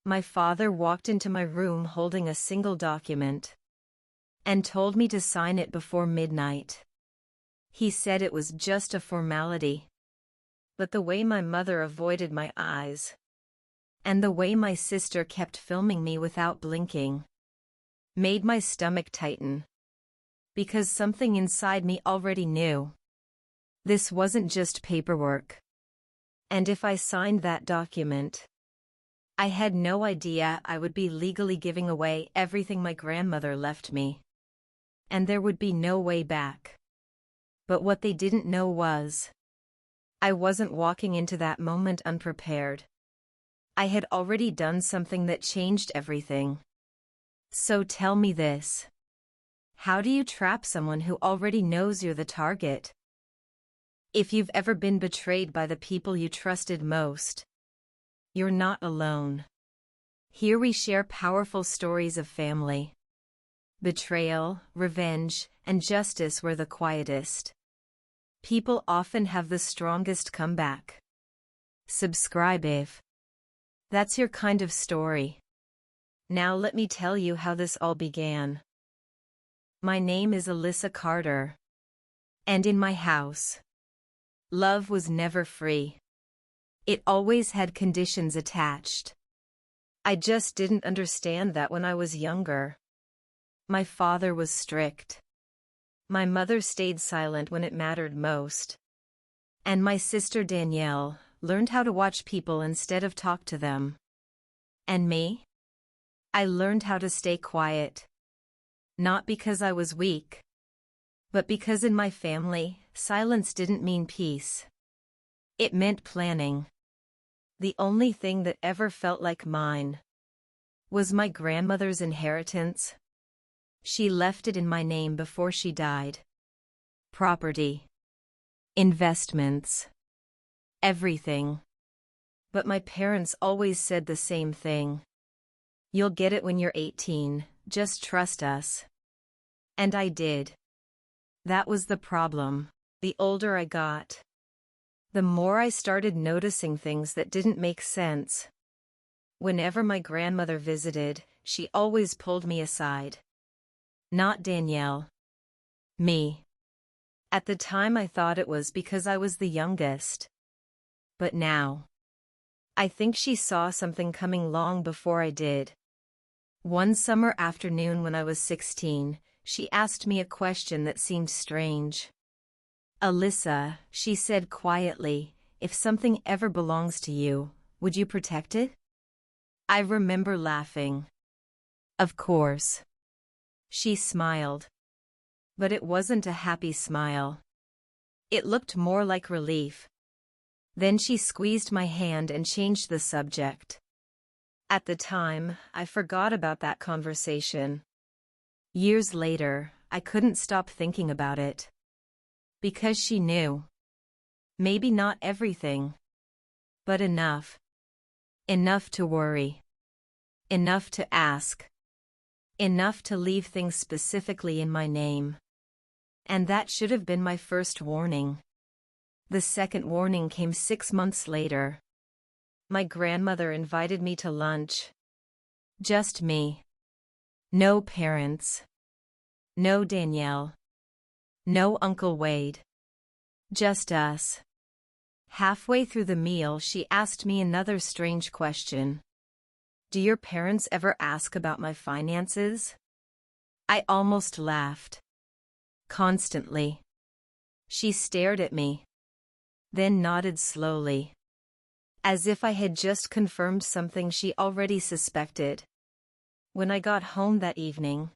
My father walked into my room holding a single document and told me to sign it before midnight. He said it was just a formality. But the way my mother avoided my eyes, and the way my sister kept filming me without blinking, made my stomach tighten. Because something inside me already knew. This wasn't just paperwork. And if I signed that document, I had no idea I would be legally giving away everything my grandmother left me. And there would be no way back. But what they didn't know was, I wasn't walking into that moment unprepared. I had already done something that changed everything. So tell me this. How do you trap someone who already knows you're the target? If you've ever been betrayed by the people you trusted most, you're not alone. Here we share powerful stories of family, betrayal, revenge, and justice were the quietest. People often have the strongest comeback. Subscribe if that's your kind of story. Now let me tell you how this all began. My name is Alyssa Carter. And in my house, love was never free. It always had conditions attached. I just didn't understand that when I was younger. My father was strict. My mother stayed silent when it mattered most. And my sister Danielle learned how to watch people instead of talk to them. And me? I learned how to stay quiet. Not because I was weak, but because in my family, silence didn't mean peace. It meant planning. The only thing that ever felt like mine was my grandmother's inheritance. She left it in my name before she died. Property, investments, everything. But my parents always said the same thing. You'll get it when you're 18, just trust us. And I did. That was the problem. The older I got, the more I started noticing things that didn't make sense. Whenever my grandmother visited, she always pulled me aside. Not Danielle. Me. At the time I thought it was because I was the youngest. But now, I think she saw something coming long before I did. One summer afternoon when I was 16, she asked me a question that seemed strange. Alyssa, she said quietly, if something ever belongs to you, would you protect it? I remember laughing. Of course. She smiled. But it wasn't a happy smile. It looked more like relief. Then she squeezed my hand and changed the subject. At the time, I forgot about that conversation. Years later, I couldn't stop thinking about it. Because she knew. Maybe not everything. But enough. Enough to worry. Enough to ask. Enough to leave things specifically in my name. And that should have been my first warning. The second warning came 6 months later. My grandmother invited me to lunch. Just me. No parents. No Danielle. No Uncle Wade. Just us. Halfway through the meal, she asked me another strange question. Do your parents ever ask about my finances? I almost laughed. Constantly. She stared at me. Then nodded slowly. As if I had just confirmed something she already suspected. When I got home that evening,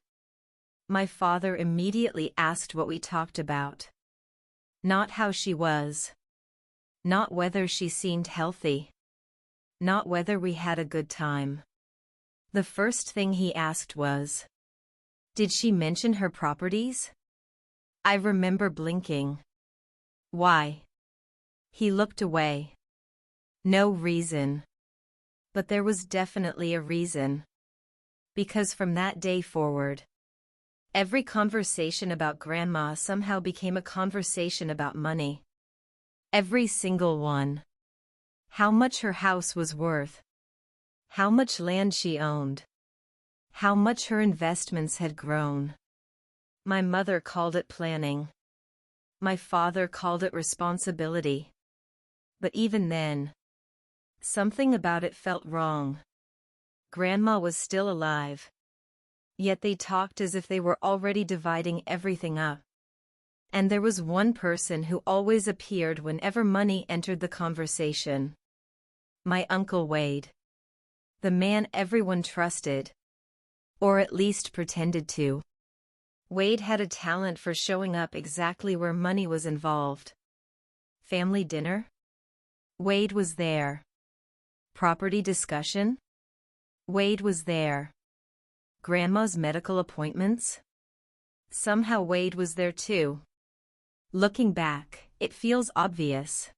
my father immediately asked what we talked about. Not how she was. Not whether she seemed healthy. Not whether we had a good time. The first thing he asked was, did she mention her properties? I remember blinking. Why? He looked away. No reason. But there was definitely a reason. Because from that day forward, every conversation about Grandma somehow became a conversation about money. Every single one. How much her house was worth. how much land she owned, how much her investments had grown. My mother called it planning. My father called it responsibility. But even then, something about it felt wrong. Grandma was still alive. Yet they talked as if they were already dividing everything up. And there was one person who always appeared whenever money entered the conversation. My Uncle Wade. The man everyone trusted. Or at least pretended to. Wade had a talent for showing up exactly where money was involved. Family dinner? Wade was there. Property discussion? Wade was there. Grandma's medical appointments? Somehow Wade was there too. Looking back, it feels obvious.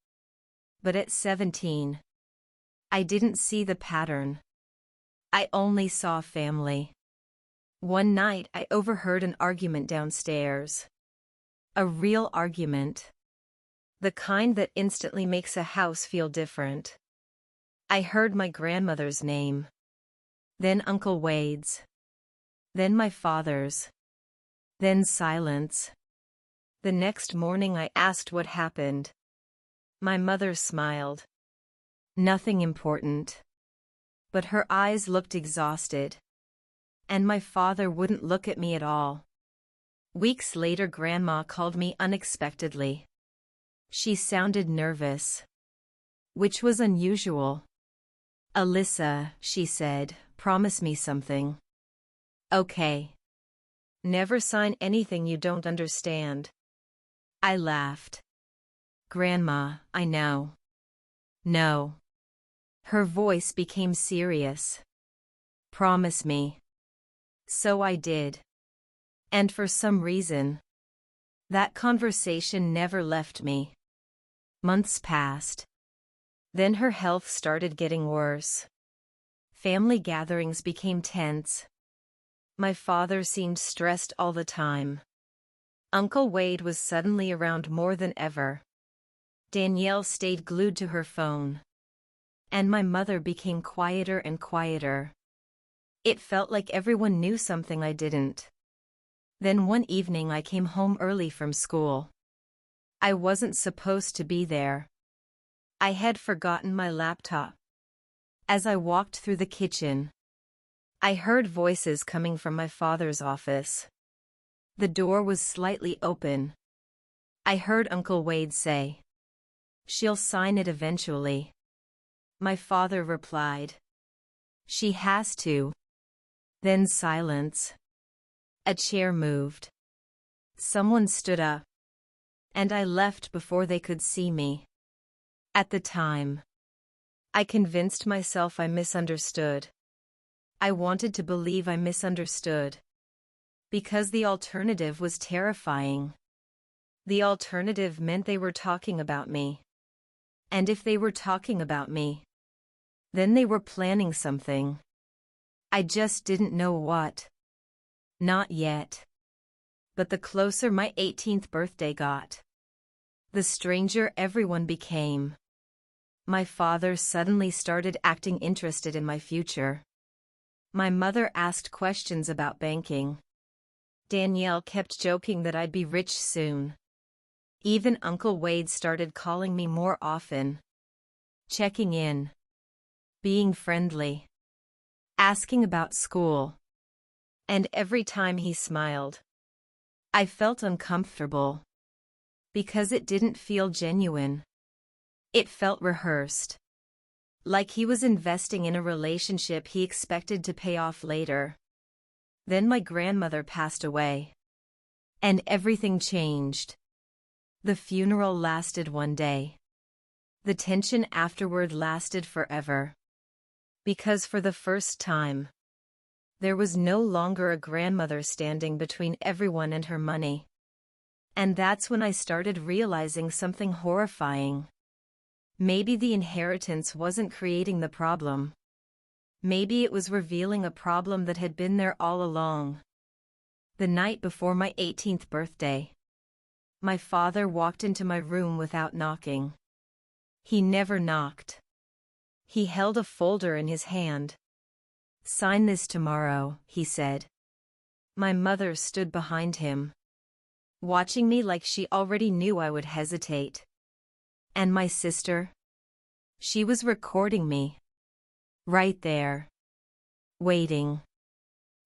But at 17, I didn't see the pattern. I only saw family. One night I overheard an argument downstairs. A real argument. The kind that instantly makes a house feel different. I heard my grandmother's name. Then Uncle Wade's. Then my father's. Then silence. The next morning I asked what happened. My mother smiled. Nothing important. But her eyes looked exhausted. And my father wouldn't look at me at all. Weeks later, Grandma called me unexpectedly. She sounded nervous. Which was unusual. "Alyssa," she said, "promise me something." "Okay. Never sign anything you don't understand." I laughed. "Grandma, I know." "No." Her voice became serious. "Promise me." So I did. And for some reason, that conversation never left me. Months passed. Then her health started getting worse. Family gatherings became tense. My father seemed stressed all the time. Uncle Wade was suddenly around more than ever. Danielle stayed glued to her phone. And my mother became quieter and quieter. It felt like everyone knew something I didn't. Then one evening I came home early from school. I wasn't supposed to be there. I had forgotten my laptop. As I walked through the kitchen, I heard voices coming from my father's office. The door was slightly open. I heard Uncle Wade say, "She'll sign it eventually." My father replied, "She has to." Then silence. A chair moved. Someone stood up. And I left before they could see me. At the time, I convinced myself I misunderstood. I wanted to believe I misunderstood. Because the alternative was terrifying. The alternative meant they were talking about me. And if they were talking about me, then they were planning something. I just didn't know what. Not yet. But the closer my 18th birthday got, the stranger everyone became. My father suddenly started acting interested in my future. My mother asked questions about banking. Danielle kept joking that I'd be rich soon. Even Uncle Wade started calling me more often. Checking in. Being friendly. Asking about school. And every time he smiled, I felt uncomfortable. Because it didn't feel genuine. It felt rehearsed. Like he was investing in a relationship he expected to pay off later. Then my grandmother passed away. And everything changed. The funeral lasted one day. The tension afterward lasted forever. Because for the first time, there was no longer a grandmother standing between everyone and her money. And that's when I started realizing something horrifying. Maybe the inheritance wasn't creating the problem. Maybe it was revealing a problem that had been there all along. The night before my 18th birthday, my father walked into my room without knocking. He never knocked. He held a folder in his hand. "Sign this tomorrow," he said. My mother stood behind him, watching me like she already knew I would hesitate. And my sister? She was recording me. Right there. Waiting.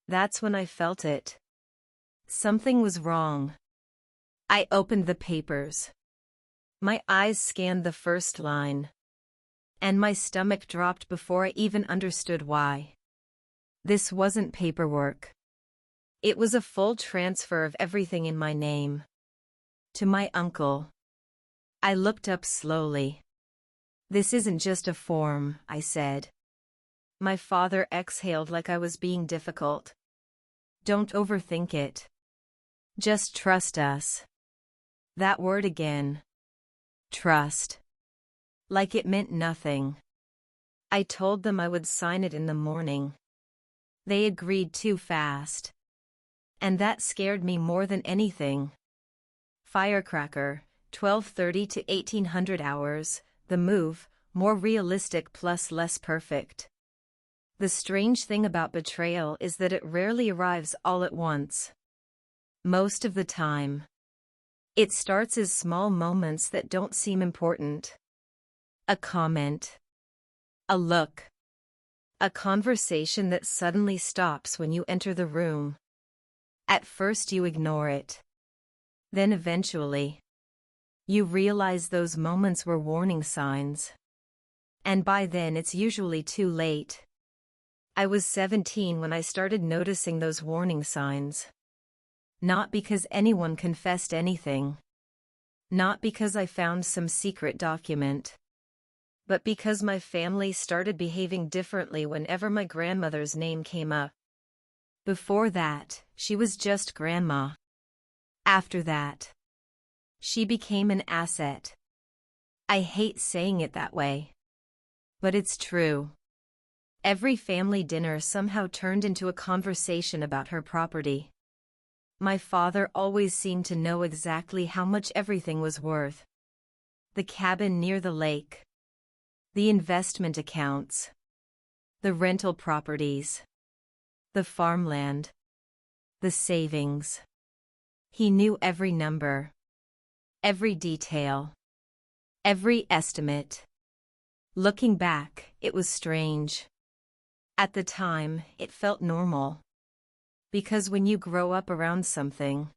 That's when I felt it. Something was wrong. I opened the papers. My eyes scanned the first line. And my stomach dropped before I even understood why. This wasn't paperwork. It was a full transfer of everything in my name. To my uncle. I looked up slowly. "This isn't just a form," I said. My father exhaled like I was being difficult. "Don't overthink it. Just trust us." That word again. Trust. Like it meant nothing. I told them I would sign it in the morning. They agreed too fast. And that scared me more than anything. Firecracker, 1230 to 1800 hours, the move, more realistic plus less perfect. The strange thing about betrayal is that it rarely arrives all at once. Most of the time. It starts as small moments that don't seem important. A comment. A look. A conversation that suddenly stops when you enter the room. At first you ignore it. Then eventually, you realize those moments were warning signs. And by then it's usually too late. I was 17 when I started noticing those warning signs. Not because anyone confessed anything. Not because I found some secret document. But because my family started behaving differently whenever my grandmother's name came up. Before that, she was just grandma. After that, she became an asset. I hate saying it that way. But it's true. Every family dinner somehow turned into a conversation about her property. My father always seemed to know exactly how much everything was worth. The cabin near the lake. The investment accounts. The rental properties. The farmland. The savings. He knew every number. Every detail. Every estimate. Looking back, it was strange. At the time, it felt normal. Because when you grow up around something,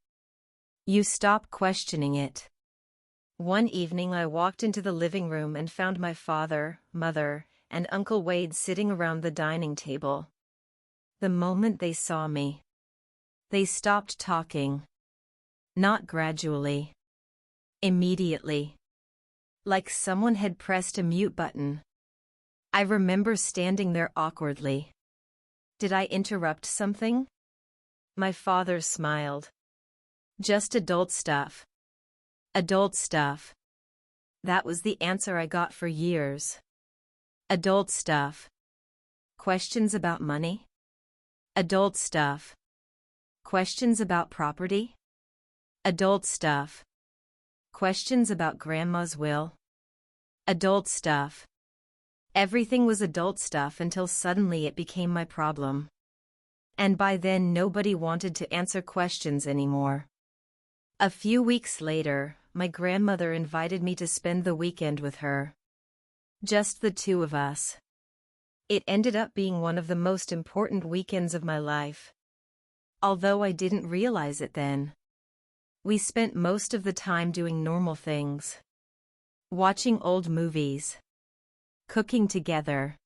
you stop questioning it. One evening I walked into the living room and found my father, mother, and Uncle Wade sitting around the dining table. The moment they saw me, they stopped talking. Not gradually. Immediately. Like someone had pressed a mute button. I remember standing there awkwardly. Did I interrupt something? My father smiled. Just adult stuff. Adult stuff. That was the answer I got for years. Adult stuff. Questions about money? Adult stuff. Questions about property? Adult stuff. Questions about grandma's will? Adult stuff. Everything was adult stuff until suddenly it became my problem. And by then nobody wanted to answer questions anymore. A few weeks later, my grandmother invited me to spend the weekend with her. Just the two of us. It ended up being one of the most important weekends of my life. Although I didn't realize it then. We spent most of the time doing normal things. Watching old movies. Cooking together.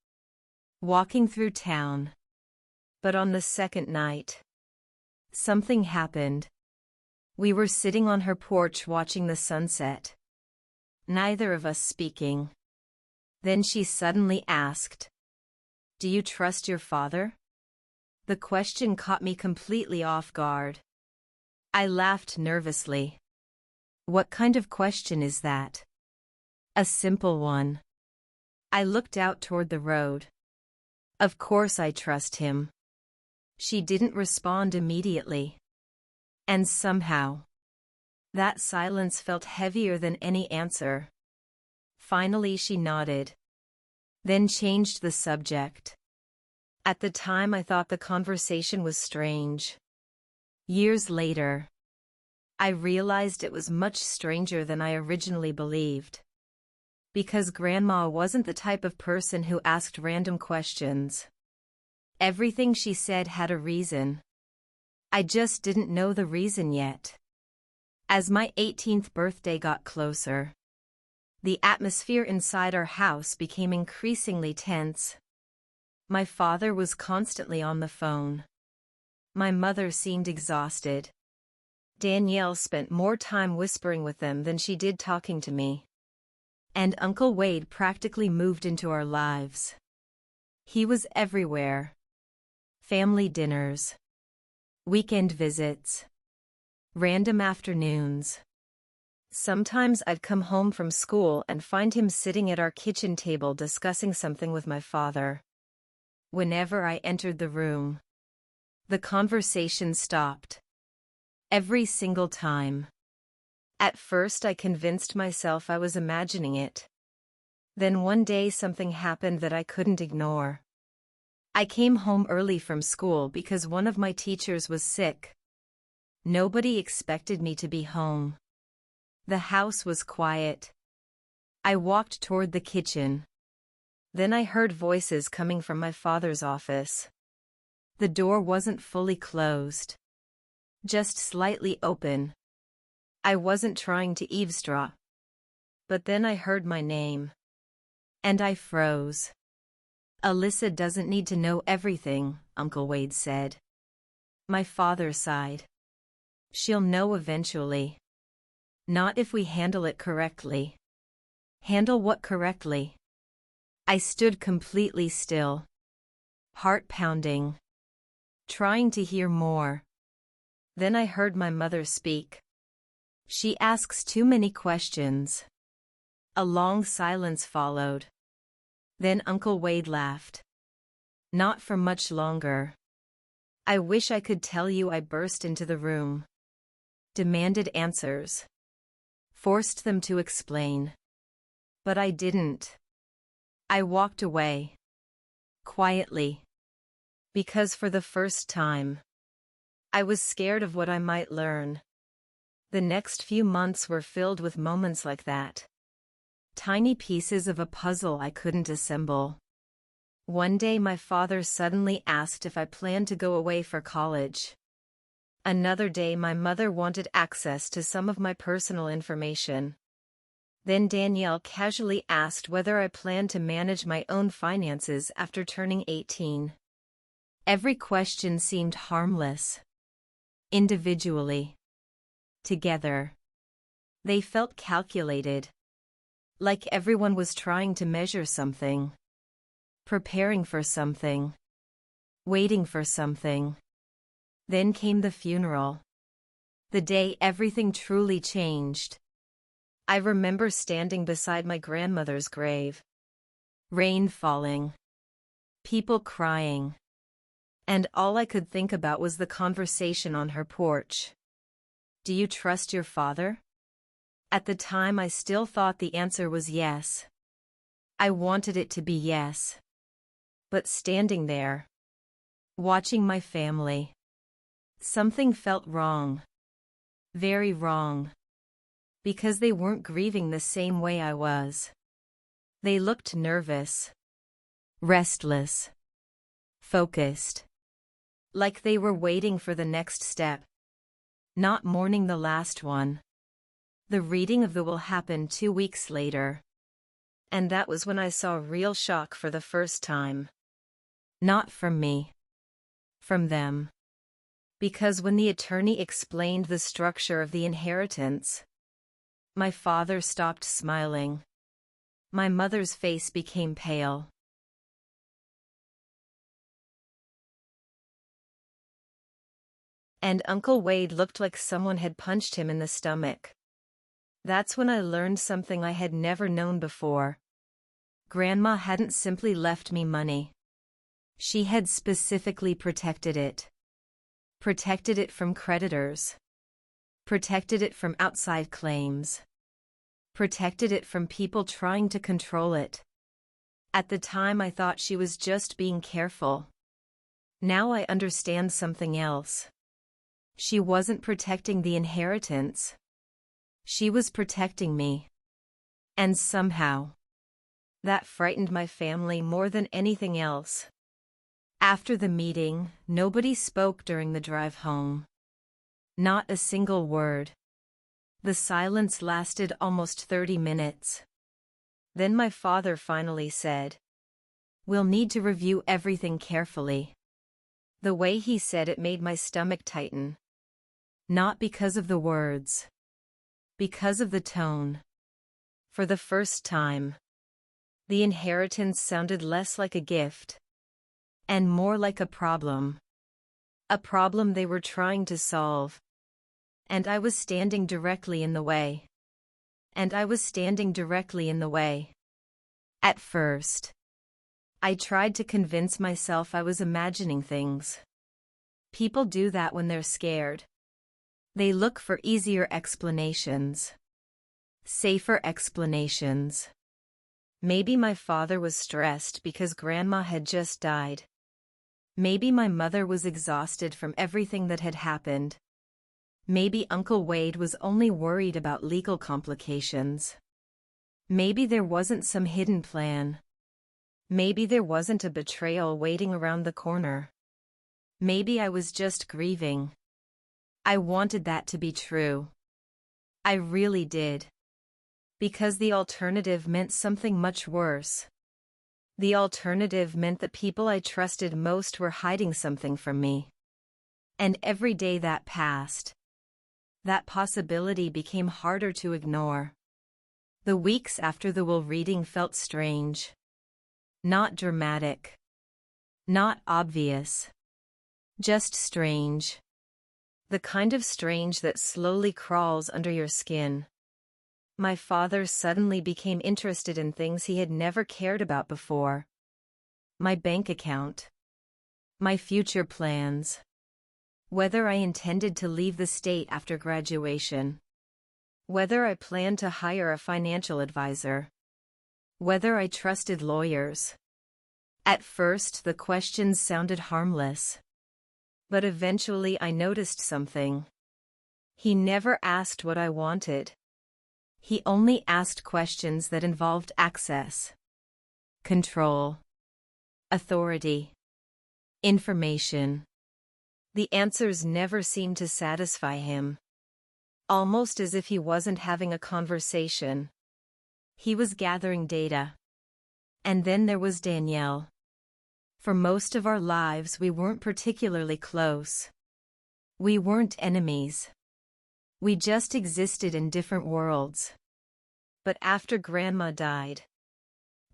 Walking through town. But on the second night, something happened. We were sitting on her porch watching the sunset. Neither of us speaking. Then she suddenly asked, "Do you trust your father?" The question caught me completely off guard. I laughed nervously. What kind of question is that? A simple one. I looked out toward the road. Of course I trust him. She didn't respond immediately. And somehow, that silence felt heavier than any answer. Finally she nodded. Then changed the subject. At the time I thought the conversation was strange. Years later, I realized it was much stranger than I originally believed. Because Grandma wasn't the type of person who asked random questions. Everything she said had a reason. I just didn't know the reason yet. As my 18th birthday got closer, the atmosphere inside our house became increasingly tense. My father was constantly on the phone. My mother seemed exhausted. Danielle spent more time whispering with them than she did talking to me. And Uncle Wade practically moved into our lives. He was everywhere. Family dinners, weekend visits, random afternoons. Sometimes I'd come home from school and find him sitting at our kitchen table discussing something with my father. Whenever I entered the room, the conversation stopped. Every single time. At first I convinced myself I was imagining it. Then one day something happened that I couldn't ignore. I came home early from school because one of my teachers was sick. Nobody expected me to be home. The house was quiet. I walked toward the kitchen. Then I heard voices coming from my father's office. The door wasn't fully closed, just slightly open. I wasn't trying to eavesdrop. But then I heard my name. And I froze. Alyssa doesn't need to know everything, Uncle Wade said. My father sighed. She'll know eventually. Not if we handle it correctly. Handle what correctly? I stood completely still. Heart pounding. Trying to hear more. Then I heard my mother speak. She asks too many questions. A long silence followed. Then Uncle Wade laughed. Not for much longer. I wish I could tell you I burst into the room. Demanded answers. Forced them to explain. But I didn't. I walked away. Quietly. Because for the first time, I was scared of what I might learn. The next few months were filled with moments like that. Tiny pieces of a puzzle I couldn't assemble. One day my father suddenly asked if I planned to go away for college. Another day my mother wanted access to some of my personal information. Then Danielle casually asked whether I planned to manage my own finances after turning 18. Every question seemed harmless. Individually. Together. They felt calculated. Like everyone was trying to measure something. Preparing for something. Waiting for something. Then came the funeral. The day everything truly changed. I remember standing beside my grandmother's grave. Rain falling. People crying. And all I could think about was the conversation on her porch. Do you trust your father? At the time I still thought the answer was yes. I wanted it to be yes. But standing there, watching my family, something felt wrong. Very wrong. Because they weren't grieving the same way I was. They looked nervous. Restless. Focused. Like they were waiting for the next step. Not mourning the last one. The reading of the will happened 2 weeks later. And that was when I saw real shock for the first time. Not from me. From them. Because when the attorney explained the structure of the inheritance, my father stopped smiling. My mother's face became pale. And Uncle Wade looked like someone had punched him in the stomach. That's when I learned something I had never known before. Grandma hadn't simply left me money. She had specifically protected it. Protected it from creditors. Protected it from outside claims. Protected it from people trying to control it. At the time I thought she was just being careful. Now I understand something else. She wasn't protecting the inheritance. She was protecting me. And somehow, that frightened my family more than anything else. After the meeting, nobody spoke during the drive home. Not a single word. The silence lasted almost 30 minutes. Then my father finally said, "We'll need to review everything carefully." The way he said it made my stomach tighten. Not because of the words. Because of the tone. For the first time, the inheritance sounded less like a gift and more like a problem. A problem they were trying to solve. And I was standing directly in the way. And I was standing directly in the way. At first, I tried to convince myself I was imagining things. People do that when they're scared. They look for easier explanations. Safer explanations. Maybe my father was stressed because Grandma had just died. Maybe my mother was exhausted from everything that had happened. Maybe Uncle Wade was only worried about legal complications. Maybe there wasn't some hidden plan. Maybe there wasn't a betrayal waiting around the corner. Maybe I was just grieving. I wanted that to be true. I really did. Because the alternative meant something much worse. The alternative meant that people I trusted most were hiding something from me. And every day that passed, that possibility became harder to ignore. The weeks after the will reading felt strange. Not dramatic. Not obvious. Just strange. The kind of strange that slowly crawls under your skin. My father suddenly became interested in things he had never cared about before. My bank account. My future plans. Whether I intended to leave the state after graduation. Whether I planned to hire a financial advisor. Whether I trusted lawyers. At first, the questions sounded harmless. But eventually I noticed something. He never asked what I wanted. He only asked questions that involved access, control, authority, information. The answers never seemed to satisfy him. Almost as if he wasn't having a conversation. He was gathering data. And then there was Danielle. For most of our lives we weren't particularly close. We weren't enemies. We just existed in different worlds. But after Grandma died,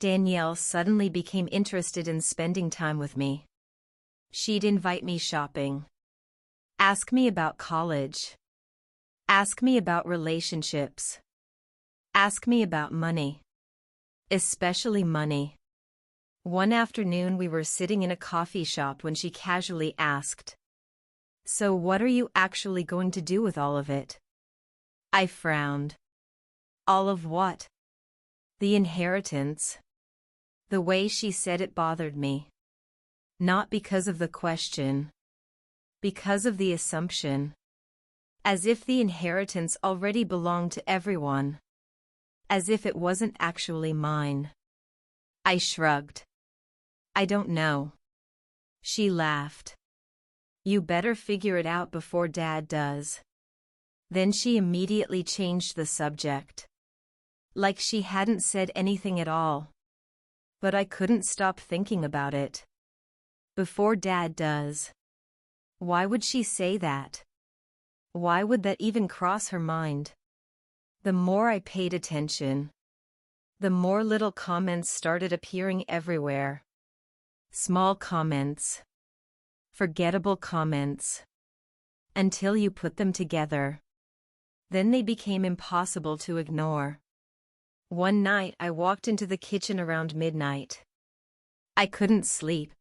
Danielle suddenly became interested in spending time with me. She'd invite me shopping. Ask me about college. Ask me about relationships. Ask me about money. Especially money. One afternoon we were sitting in a coffee shop when she casually asked, "So what are you actually going to do with all of it?" I frowned. All of what? The inheritance. The way she said it bothered me. Not because of the question. Because of the assumption. As if the inheritance already belonged to everyone. As if it wasn't actually mine. I shrugged. I don't know. She laughed. You better figure it out before Dad does. Then she immediately changed the subject. Like she hadn't said anything at all. But I couldn't stop thinking about it. Before Dad does. Why would she say that? Why would that even cross her mind? The more I paid attention, the more little comments started appearing everywhere. Small comments. Forgettable comments. Until you put them together. Then they became impossible to ignore. One night I walked into the kitchen around midnight. I couldn't sleep.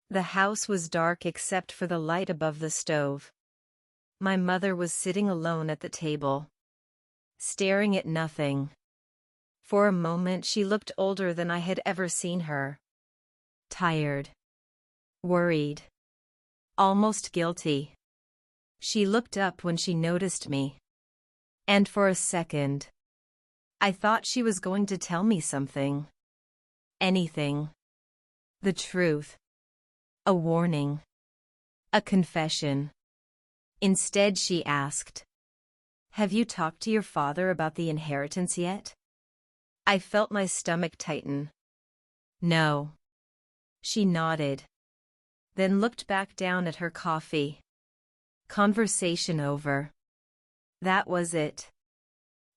The house was dark except for the light above the stove. My mother was sitting alone at the table. Staring at nothing. For a moment she looked older than I had ever seen her. Tired. Worried. almost guilty. She looked up when she noticed me. And for a second, I thought she was going to tell me something. Anything. The truth. A warning. A confession. Instead, she asked, "Have you talked to your father about the inheritance yet?" I felt my stomach tighten. No. She nodded, then looked back down at her coffee. Conversation over. That was it.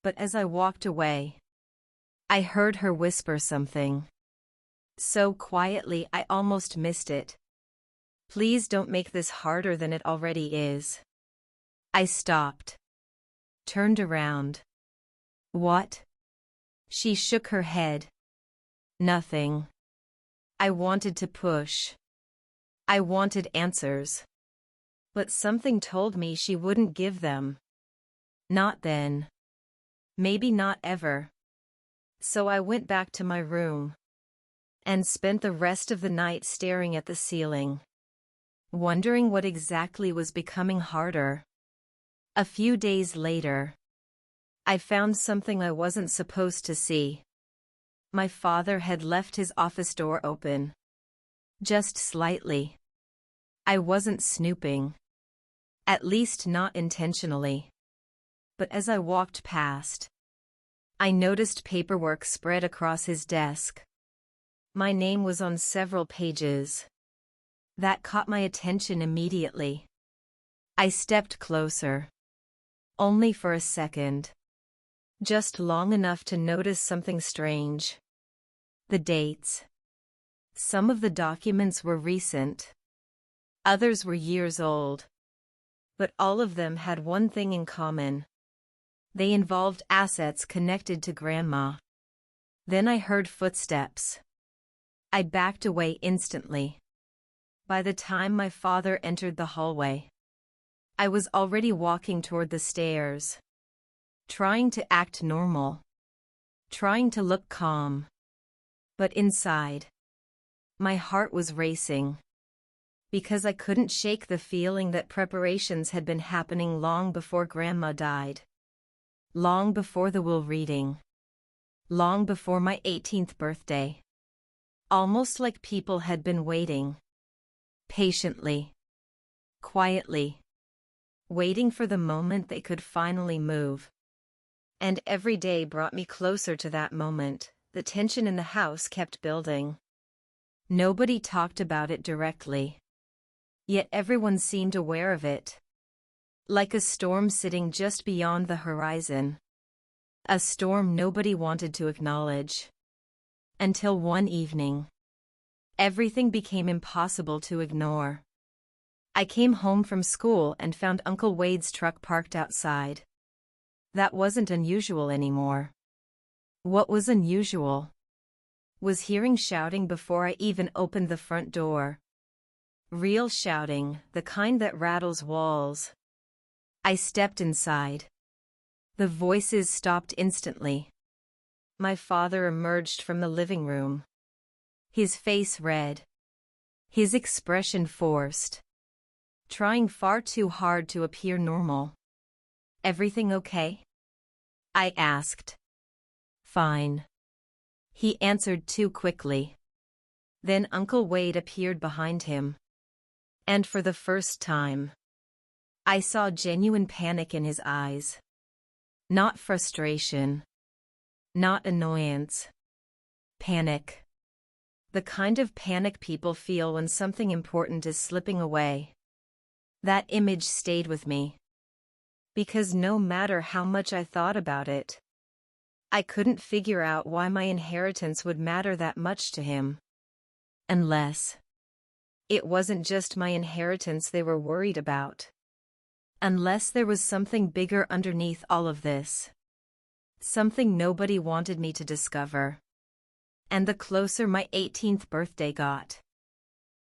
But as I walked away, I heard her whisper something. So quietly I almost missed it. "Please don't make this harder than it already is." I stopped. Turned around. "What?" She shook her head. "Nothing." I wanted to push. I wanted answers. But something told me she wouldn't give them. Not then. Maybe not ever. So I went back to my room and spent the rest of the night staring at the ceiling, wondering what exactly was becoming harder. A few days later, I found something I wasn't supposed to see. My father had left his office door open. Just slightly. I wasn't snooping. At least not intentionally. But as I walked past, I noticed paperwork spread across his desk. My name was on several pages. That caught my attention immediately. I stepped closer. Only for a second. Just long enough to notice something strange. The dates. Some of the documents were recent. Others were years old. But all of them had one thing in common. They involved assets connected to Grandma. Then I heard footsteps. I backed away instantly. By the time my father entered the hallway, I was already walking toward the stairs. Trying to act normal. Trying to look calm. But inside, my heart was racing. Because I couldn't shake the feeling that preparations had been happening long before Grandma died. Long before the will reading. Long before my 18th birthday. Almost like people had been waiting. Patiently. Quietly. Waiting for the moment they could finally move. And every day brought me closer to that moment. The tension in the house kept building. Nobody talked about it directly. Yet everyone seemed aware of it. Like a storm sitting just beyond the horizon. A storm nobody wanted to acknowledge. Until one evening, everything became impossible to ignore. I came home from school and found Uncle Wade's truck parked outside. That wasn't unusual anymore. What was unusual was hearing shouting before I even opened the front door. Real shouting, the kind that rattles walls. I stepped inside. The voices stopped instantly. My father emerged from the living room. His face red. His expression forced. Trying far too hard to appear normal. "Everything okay?" I asked. "Fine." He answered too quickly. Then Uncle Wade appeared behind him. And for the first time, I saw genuine panic in his eyes. Not frustration. Not annoyance. Panic. The kind of panic people feel when something important is slipping away. That image stayed with me. Because no matter how much I thought about it, I couldn't figure out why my inheritance would matter that much to him. Unless it wasn't just my inheritance they were worried about. Unless there was something bigger underneath all of this. Something nobody wanted me to discover. And the closer my 18th birthday got,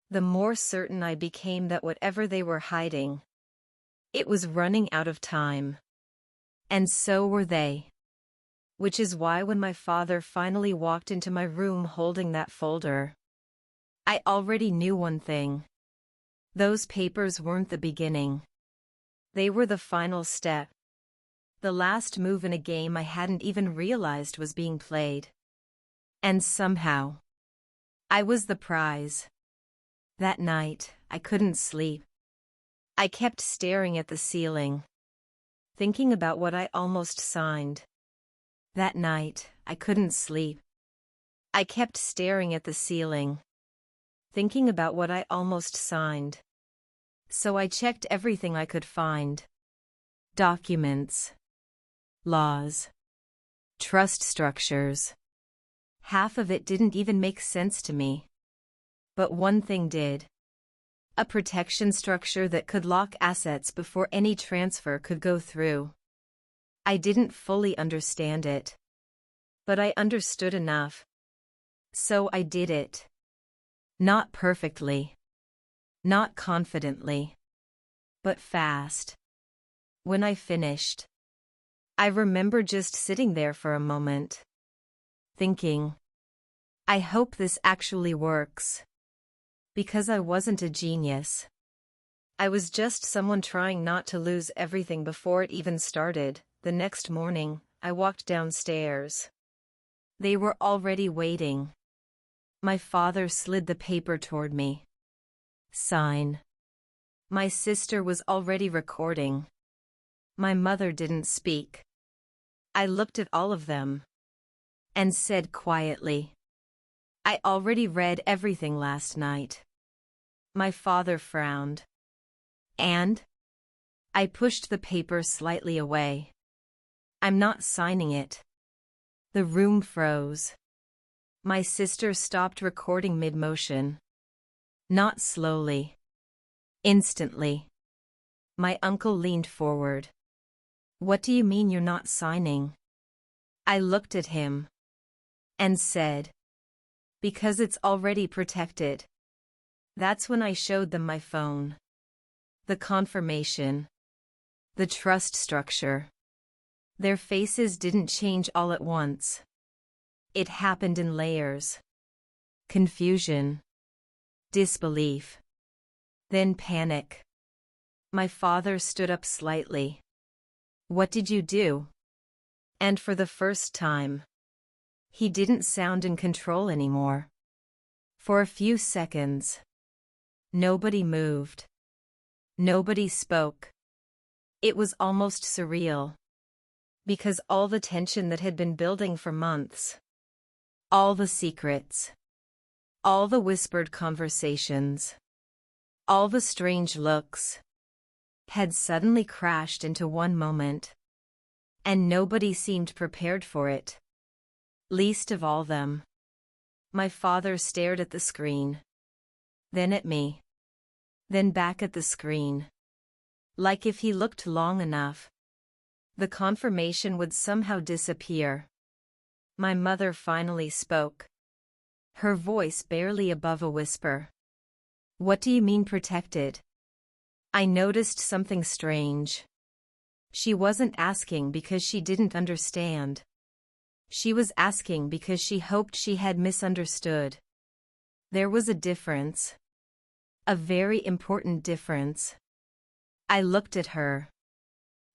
the more certain I became that whatever they were hiding, it was running out of time. And so were they. Which is why when my father finally walked into my room holding that folder, I already knew one thing. Those papers weren't the beginning. They were the final step. The last move in a game I hadn't even realized was being played. And somehow, I was the prize. That night, I couldn't sleep. I kept staring at the ceiling, thinking about what I almost signed. That night, I couldn't sleep. I kept staring at the ceiling, thinking about what I almost signed. So I checked everything I could find. Documents, laws, trust structures. Half of it didn't even make sense to me. But one thing did. A protection structure that could lock assets before any transfer could go through. I didn't fully understand it. But I understood enough. So I did it. Not perfectly. Not confidently. But fast. When I finished, I remember just sitting there for a moment, thinking, I hope this actually works. Because I wasn't a genius. I was just someone trying not to lose everything before it even started. The next morning, I walked downstairs. They were already waiting. My father slid the paper toward me. Sign. My sister was already recording. My mother didn't speak. I looked at all of them and said quietly, I already read everything last night. My father frowned. And? I pushed the paper slightly away. I'm not signing it. The room froze. My sister stopped recording mid-motion. Not slowly. Instantly. My uncle leaned forward. What do you mean you're not signing? I looked at him and said, because it's already protected. That's when I showed them my phone. The confirmation. The trust structure. Their faces didn't change all at once. It happened in layers. Confusion. Disbelief. Then panic. My father stood up slightly. What did you do? And for the first time, he didn't sound in control anymore. For a few seconds, nobody moved. Nobody spoke. It was almost surreal. Because all the tension that had been building for months, all the secrets, all the whispered conversations, all the strange looks, had suddenly crashed into one moment. And nobody seemed prepared for it. Least of all them. My father stared at the screen. Then at me. Then back at the screen. Like if he looked long enough, the confirmation would somehow disappear. My mother finally spoke. Her voice barely above a whisper. What do you mean protected? I noticed something strange. She wasn't asking because she didn't understand. She was asking because she hoped she had misunderstood. There was a difference. A very important difference. I looked at her.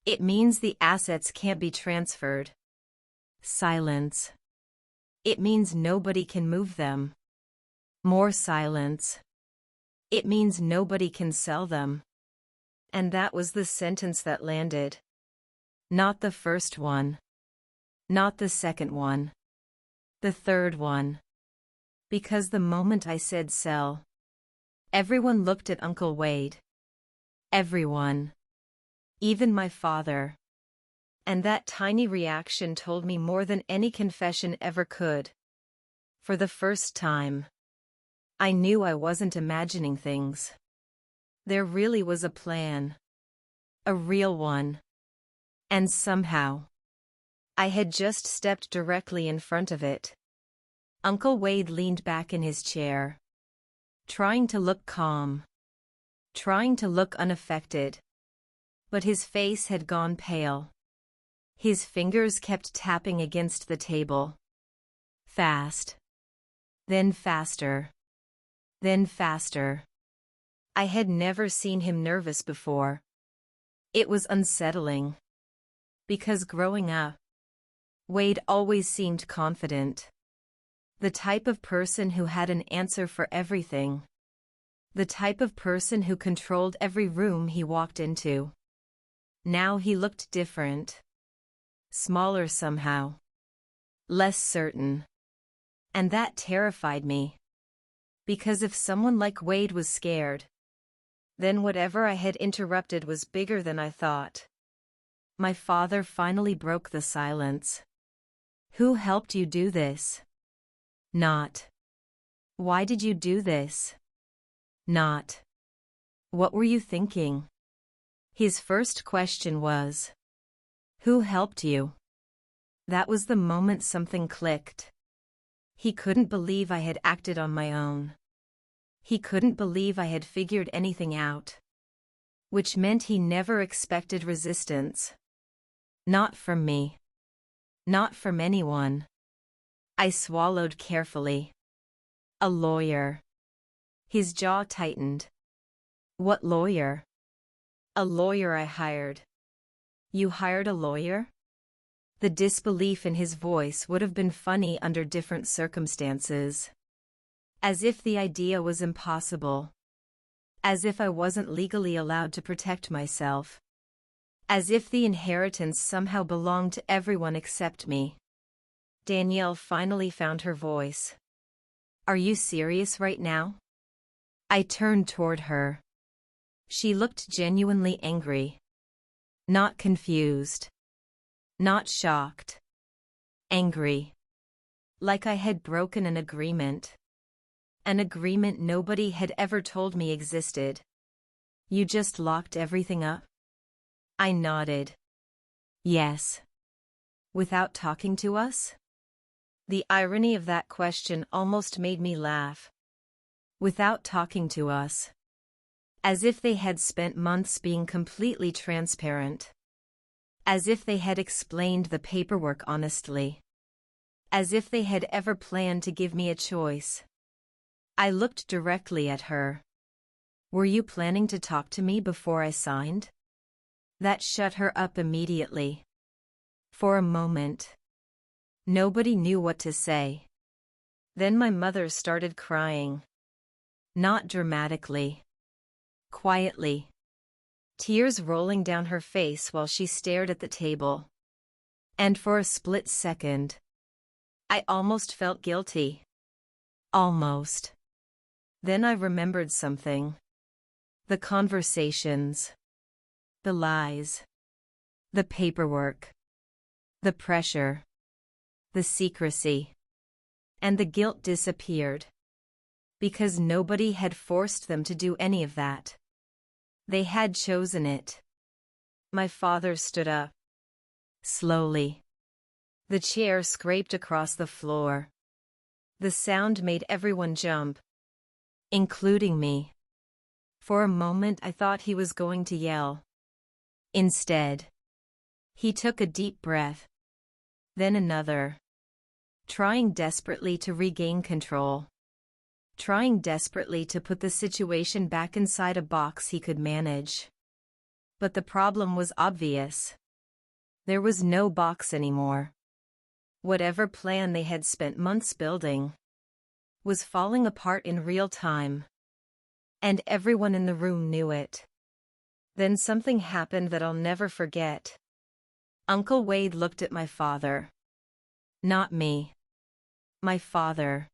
It means the assets can't be transferred. Silence. It means nobody can move them. More silence. It means nobody can sell them. And that was the sentence that landed. Not the first one. Not the second one. The third one. Because the moment I said sell, everyone looked at Uncle Wade. Everyone. Even my father. And that tiny reaction told me more than any confession ever could. For the first time, I knew I wasn't imagining things. There really was a plan. A real one. And somehow, I had just stepped directly in front of it. Uncle Wade leaned back in his chair, trying to look calm, trying to look unaffected. But his face had gone pale. His fingers kept tapping against the table. Fast. Then faster. Then faster. I had never seen him nervous before. It was unsettling. Because growing up, Wade always seemed confident. The type of person who had an answer for everything. The type of person who controlled every room he walked into. Now he looked different. Smaller somehow. Less certain. And that terrified me. Because if someone like Wade was scared, then whatever I had interrupted was bigger than I thought. My father finally broke the silence. Who helped you do this? Not. Why did you do this? Not. What were you thinking? His first question was, who helped you? That was the moment something clicked. He couldn't believe I had acted on my own. He couldn't believe I had figured anything out. Which meant he never expected resistance. Not from me. Not from anyone. I swallowed carefully. A lawyer. His jaw tightened. What lawyer? A lawyer I hired. You hired a lawyer? The disbelief in his voice would have been funny under different circumstances. As if the idea was impossible. As if I wasn't legally allowed to protect myself. As if the inheritance somehow belonged to everyone except me. Danielle finally found her voice. Are you serious right now? I turned toward her. She looked genuinely angry. Not confused. Not shocked. Angry. Like I had broken an agreement. An agreement nobody had ever told me existed. You just locked everything up? I nodded. Yes. Without talking to us? The irony of that question almost made me laugh. Without talking to us. As if they had spent months being completely transparent. As if they had explained the paperwork honestly. As if they had ever planned to give me a choice. I looked directly at her. Were you planning to talk to me before I signed? That shut her up immediately. For a moment. Nobody knew what to say. Then my mother started crying. Not dramatically. Quietly. Tears rolling down her face while she stared at the table. And for a split second, I almost felt guilty. Almost. Then I remembered something. The conversations. The lies. The paperwork. The pressure. The secrecy. And the guilt disappeared. Because nobody had forced them to do any of that. They had chosen it. My father stood up. Slowly. The chair scraped across the floor. The sound made everyone jump. Including me. For a moment I thought he was going to yell. Instead, he took a deep breath. Then another. Trying desperately to regain control. Trying desperately to put the situation back inside a box he could manage. But the problem was obvious. There was no box anymore. Whatever plan they had spent months building was falling apart in real time. And everyone in the room knew it. Then something happened that I'll never forget. Uncle Wade looked at my father. Not me. My father.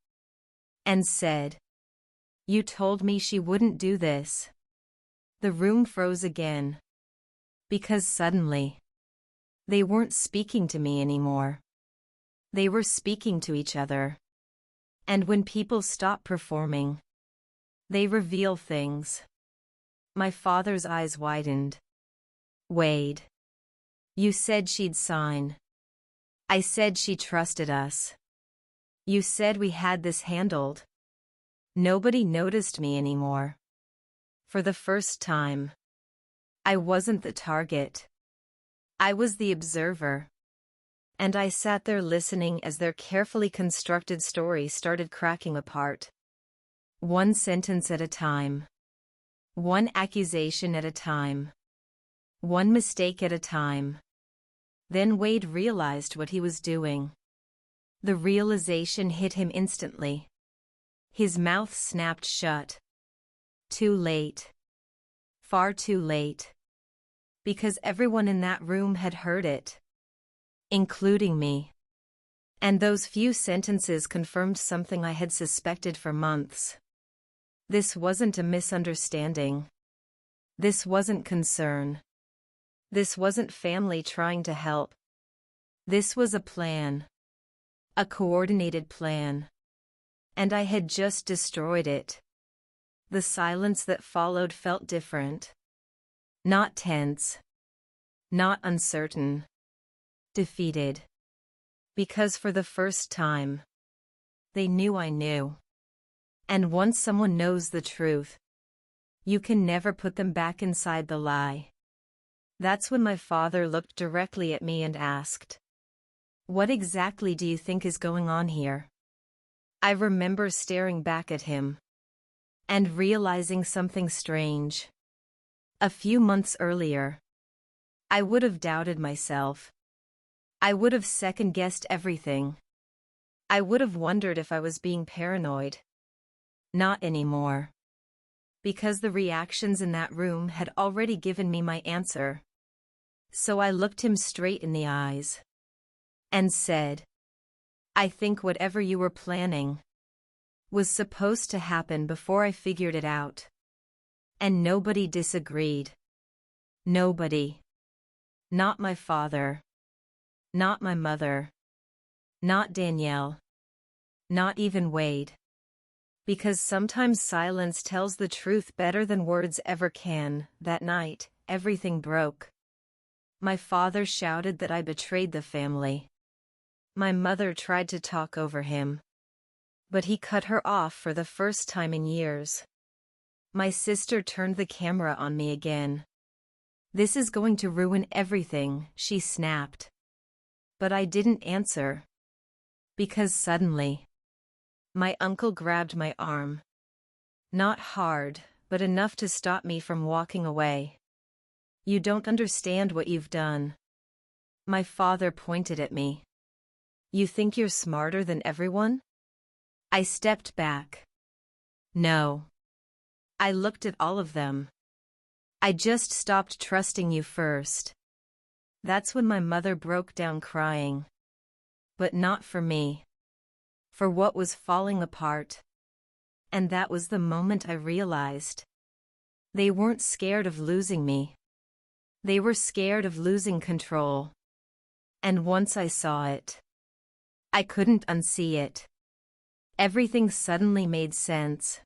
And said, "You told me she wouldn't do this." The room froze again. Because suddenly, they weren't speaking to me anymore. They were speaking to each other. And when people stop performing, they reveal things. My father's eyes widened. Wade. You said she'd sign. I said she trusted us. You said we had this handled. Nobody noticed me anymore. For the first time, I wasn't the target. I was the observer. And I sat there listening as their carefully constructed story started cracking apart. One sentence at a time. One accusation at a time. One mistake at a time. Then Wade realized what he was doing. The realization hit him instantly. His mouth snapped shut. Too late. Far too late. Because everyone in that room had heard it. Including me. And those few sentences confirmed something I had suspected for months. This wasn't a misunderstanding. This wasn't concern. This wasn't family trying to help. This was a plan. A coordinated plan. And I had just destroyed it. The silence that followed felt different. Not tense. Not uncertain. Defeated. Because for the first time, they knew I knew. And once someone knows the truth, you can never put them back inside the lie. That's when my father looked directly at me and asked, "What exactly do you think is going on here?" I remember staring back at him and realizing something strange. A few months earlier, I would have doubted myself. I would have second-guessed everything. I would have wondered if I was being paranoid. Not anymore. Because the reactions in that room had already given me my answer. So I looked him straight in the eyes and said, "I think whatever you were planning was supposed to happen before I figured it out." And nobody disagreed. Nobody. Not my father. Not my mother. Not Danielle. Not even Wade. Because sometimes silence tells the truth better than words ever can. That night, everything broke. My father shouted that I betrayed the family. My mother tried to talk over him. But he cut her off for the first time in years. My sister turned the camera on me again. "This is going to ruin everything," she snapped. But I didn't answer. Because suddenly, my uncle grabbed my arm. Not hard, but enough to stop me from walking away. "You don't understand what you've done." My father pointed at me. "You think you're smarter than everyone?" I stepped back. "No." I looked at all of them. "I just stopped trusting you first." That's when my mother broke down crying. But not for me. For what was falling apart. And that was the moment I realized. They weren't scared of losing me. They were scared of losing control. And once I saw it, I couldn't unsee it. Everything suddenly made sense.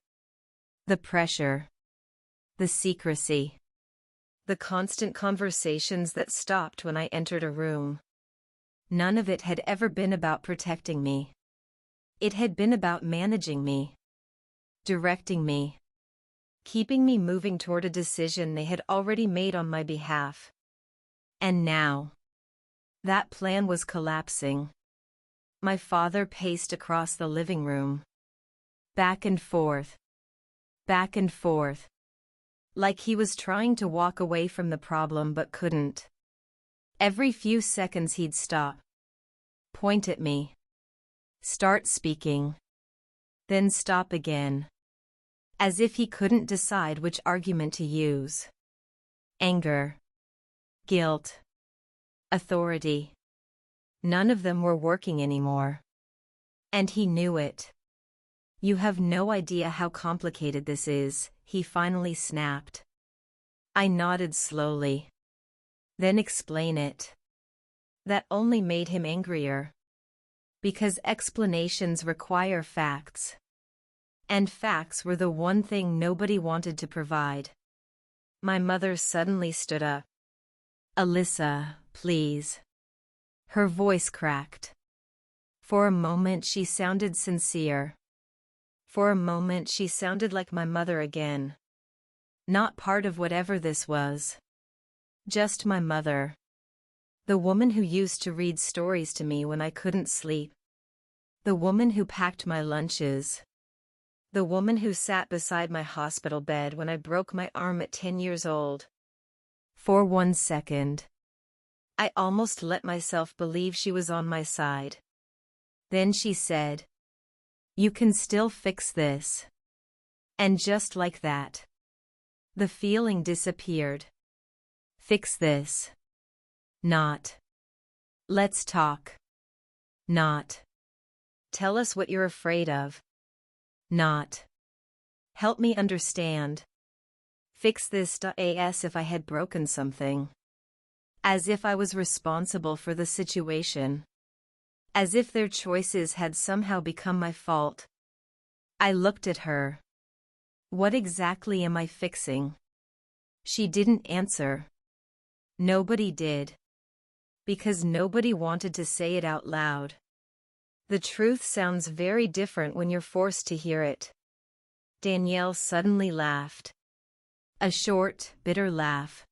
The pressure. The secrecy. The constant conversations that stopped when I entered a room. None of it had ever been about protecting me. It had been about managing me. Directing me. Keeping me moving toward a decision they had already made on my behalf. And now, that plan was collapsing. My father paced across the living room. Back and forth. Back and forth. Like he was trying to walk away from the problem but couldn't. Every few seconds he'd stop. Point at me. Start speaking. Then stop again. As if he couldn't decide which argument to use. Anger. Guilt. Authority. None of them were working anymore. And he knew it. "You have no idea how complicated this is," he finally snapped. I nodded slowly. "Then explain it." That only made him angrier. Because explanations require facts. And facts were the one thing nobody wanted to provide. My mother suddenly stood up. "Alyssa, please." Her voice cracked. For a moment she sounded sincere. For a moment she sounded like my mother again. Not part of whatever this was. Just my mother. The woman who used to read stories to me when I couldn't sleep. The woman who packed my lunches. The woman who sat beside my hospital bed when I broke my arm at 10 years old. For 1 second, I almost let myself believe she was on my side. Then she said, "You can still fix this." And just like that, the feeling disappeared. Fix this. Not, let's talk. Not, tell us what you're afraid of. Not, help me understand. Fix this. As if I had broken something. As if I was responsible for the situation. As if their choices had somehow become my fault. I looked at her. What exactly am I fixing? She didn't answer. Nobody did. Because nobody wanted to say it out loud. The truth sounds very different when you're forced to hear it. Danielle suddenly laughed. A short, bitter laugh.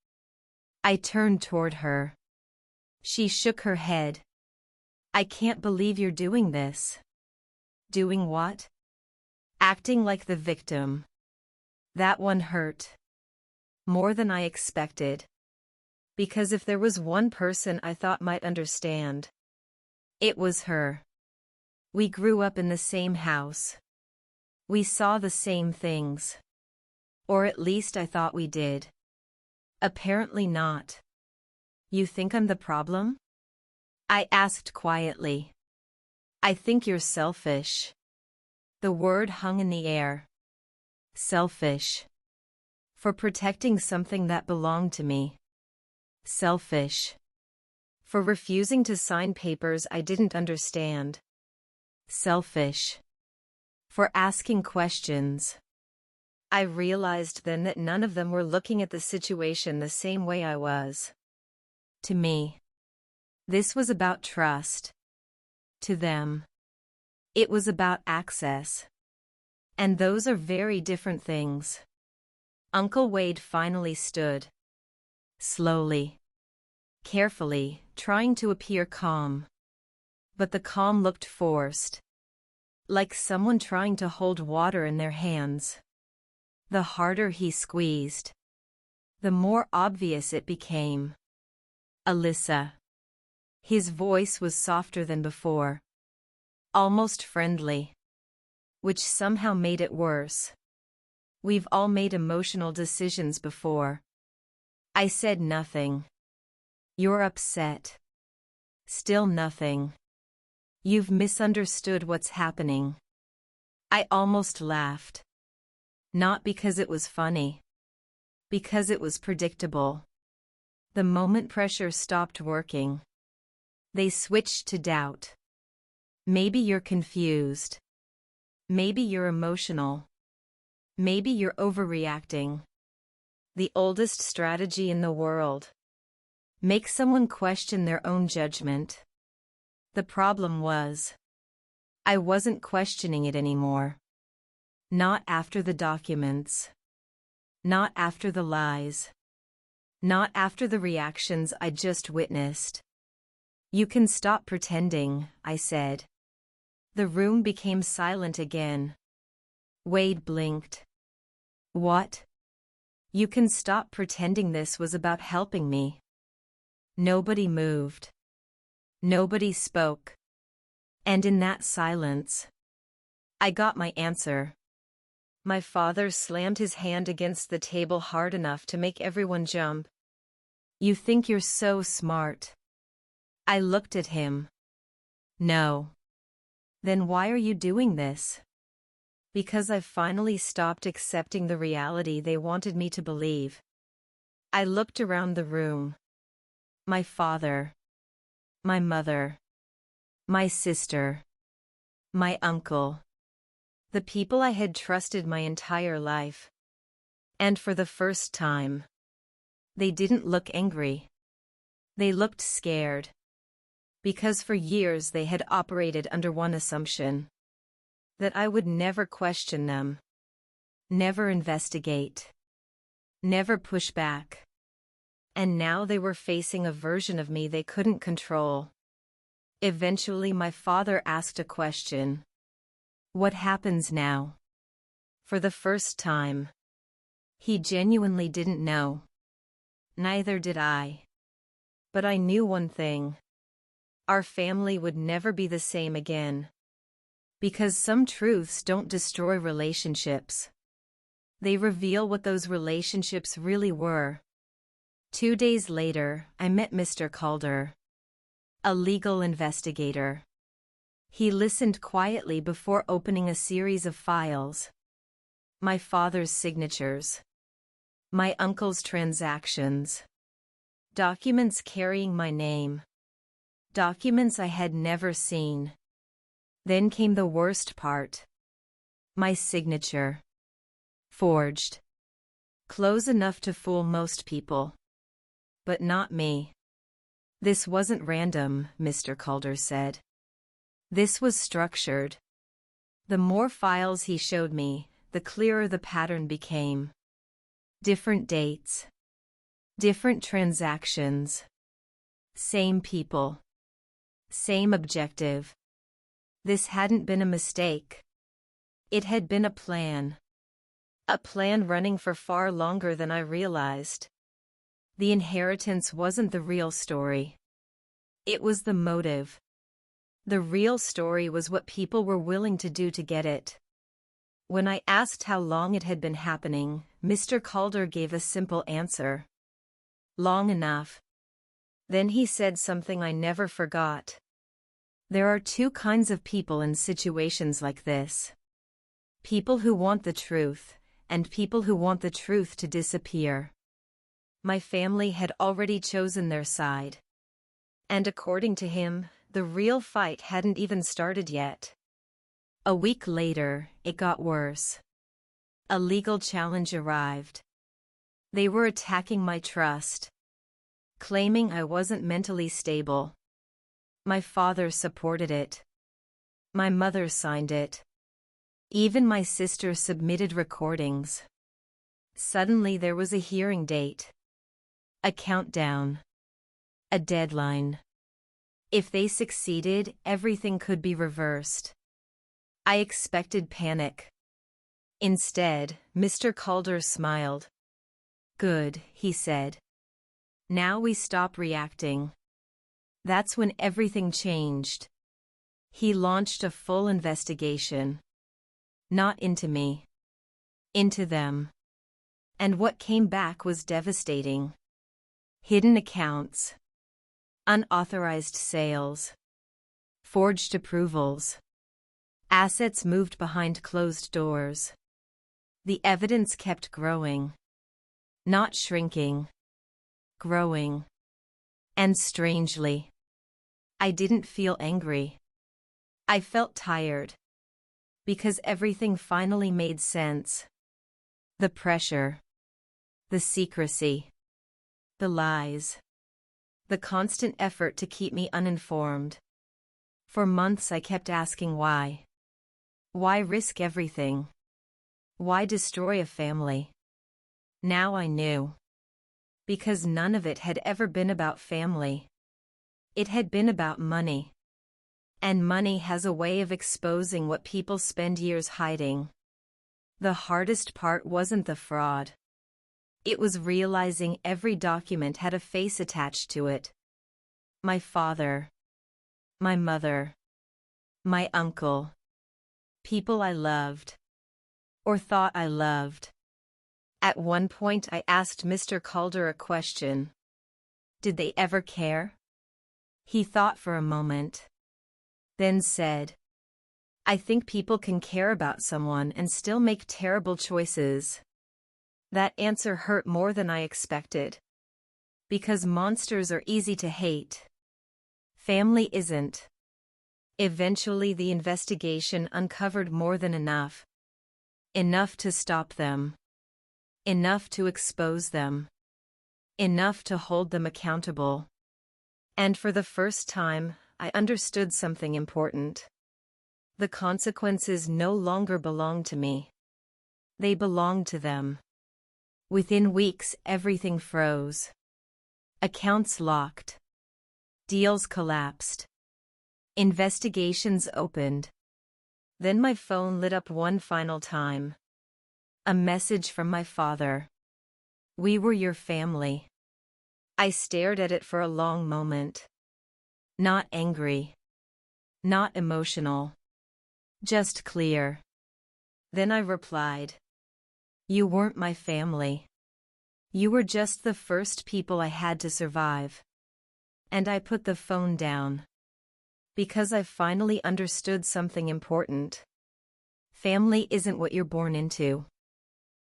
I turned toward her. She shook her head. I can't believe you're doing this. Doing what? Acting like the victim. That one hurt. More than I expected. Because if there was one person I thought might understand, it was her. We grew up in the same house. We saw the same things. Or at least I thought we did. Apparently not. You think I'm the problem? I asked quietly. I think you're selfish. The word hung in the air. Selfish. For protecting something that belonged to me. Selfish. For refusing to sign papers I didn't understand. Selfish. For asking questions. I realized then that none of them were looking at the situation the same way I was. To me, this was about trust. To them, it was about access. And those are very different things. Uncle Wade finally stood. Slowly. Carefully, trying to appear calm. But the calm looked forced. Like someone trying to hold water in their hands. The harder he squeezed, the more obvious it became. Alyssa. His voice was softer than before. Almost friendly. Which somehow made it worse. We've all made emotional decisions before. I said nothing. You're upset. Still nothing. You've misunderstood what's happening. I almost laughed. Not because it was funny. Because it was predictable. The moment pressure stopped working, they switched to doubt. Maybe you're confused. Maybe you're emotional. Maybe you're overreacting. The oldest strategy in the world. Make someone question their own judgment. The problem was, I wasn't questioning it anymore. Not after the documents. Not after the lies. Not after the reactions I just witnessed. You can stop pretending, I said. The room became silent again. Wade blinked. What? You can stop pretending this was about helping me. Nobody moved. Nobody spoke. And in that silence, I got my answer. My father slammed his hand against the table hard enough to make everyone jump. You think you're so smart. I looked at him. No. Then why are you doing this? Because I've finally stopped accepting the reality they wanted me to believe. I looked around the room. My father. My mother. My sister. My uncle. The people I had trusted my entire life. And for the first time, they didn't look angry. They looked scared. Because for years they had operated under one assumption. That I would never question them. Never investigate. Never push back. And now they were facing a version of me they couldn't control. Eventually my father asked a question. What happens now? For the first time. He genuinely didn't know. Neither did I. But I knew one thing. Our family would never be the same again. Because some truths don't destroy relationships. They reveal what those relationships really were. 2 days later, I met Mr. Calder, a legal investigator. He listened quietly before opening a series of files. My father's signatures. My uncle's transactions. Documents carrying my name. Documents I had never seen. Then came the worst part. My signature. Forged. Close enough to fool most people. But not me. This wasn't random, Mr. Calder said. This was structured. The more files he showed me, the clearer the pattern became. Different dates. Different transactions. Same people. Same objective. This hadn't been a mistake. It had been a plan. A plan running for far longer than I realized. The inheritance wasn't the real story. It was the motive. The real story was what people were willing to do to get it. When I asked how long it had been happening, Mr. Calder gave a simple answer. Long enough. Then he said something I never forgot. There are two kinds of people in situations like this. People who want the truth, and people who want the truth to disappear. My family had already chosen their side. And according to him, the real fight hadn't even started yet. A week later, it got worse. A legal challenge arrived. They were attacking my trust. Claiming I wasn't mentally stable. My father supported it. My mother signed it. Even my sister submitted recordings. Suddenly there was a hearing date. A countdown. A deadline. If they succeeded, everything could be reversed. I expected panic. Instead, Mr. Calder smiled. Good, he said. Now we stop reacting. That's when everything changed. He launched a full investigation. Not into me. Into them. And what came back was devastating. Hidden accounts. Unauthorized sales. Forged approvals. Assets moved behind closed doors. The evidence kept growing. Not shrinking. Growing. And strangely, I didn't feel angry. I felt tired. Because everything finally made sense. The pressure. The secrecy. The lies. The constant effort to keep me uninformed. For months I kept asking why. Why risk everything? Why destroy a family? Now I knew. Because none of it had ever been about family. It had been about money. And money has a way of exposing what people spend years hiding. The hardest part wasn't the fraud. It was realizing every document had a face attached to it. My father. My mother. My uncle. People I loved. Or thought I loved. At one point I asked Mr. Calder a question. Did they ever care? He thought for a moment. Then said, I think people can care about someone and still make terrible choices. That answer hurt more than I expected. Because monsters are easy to hate. Family isn't. Eventually the investigation uncovered more than enough. Enough to stop them. Enough to expose them. Enough to hold them accountable. And for the first time, I understood something important. The consequences no longer belong to me. They belong to them. Within weeks, everything froze. Accounts locked. Deals collapsed. Investigations opened. Then my phone lit up one final time. A message from my father. We were your family. I stared at it for a long moment. Not angry. Not emotional. Just clear. Then I replied. You weren't my family. You were just the first people I had to survive. And I put the phone down. Because I finally understood something important. Family isn't what you're born into.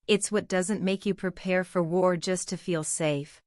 It's what doesn't make you prepare for war just to feel safe.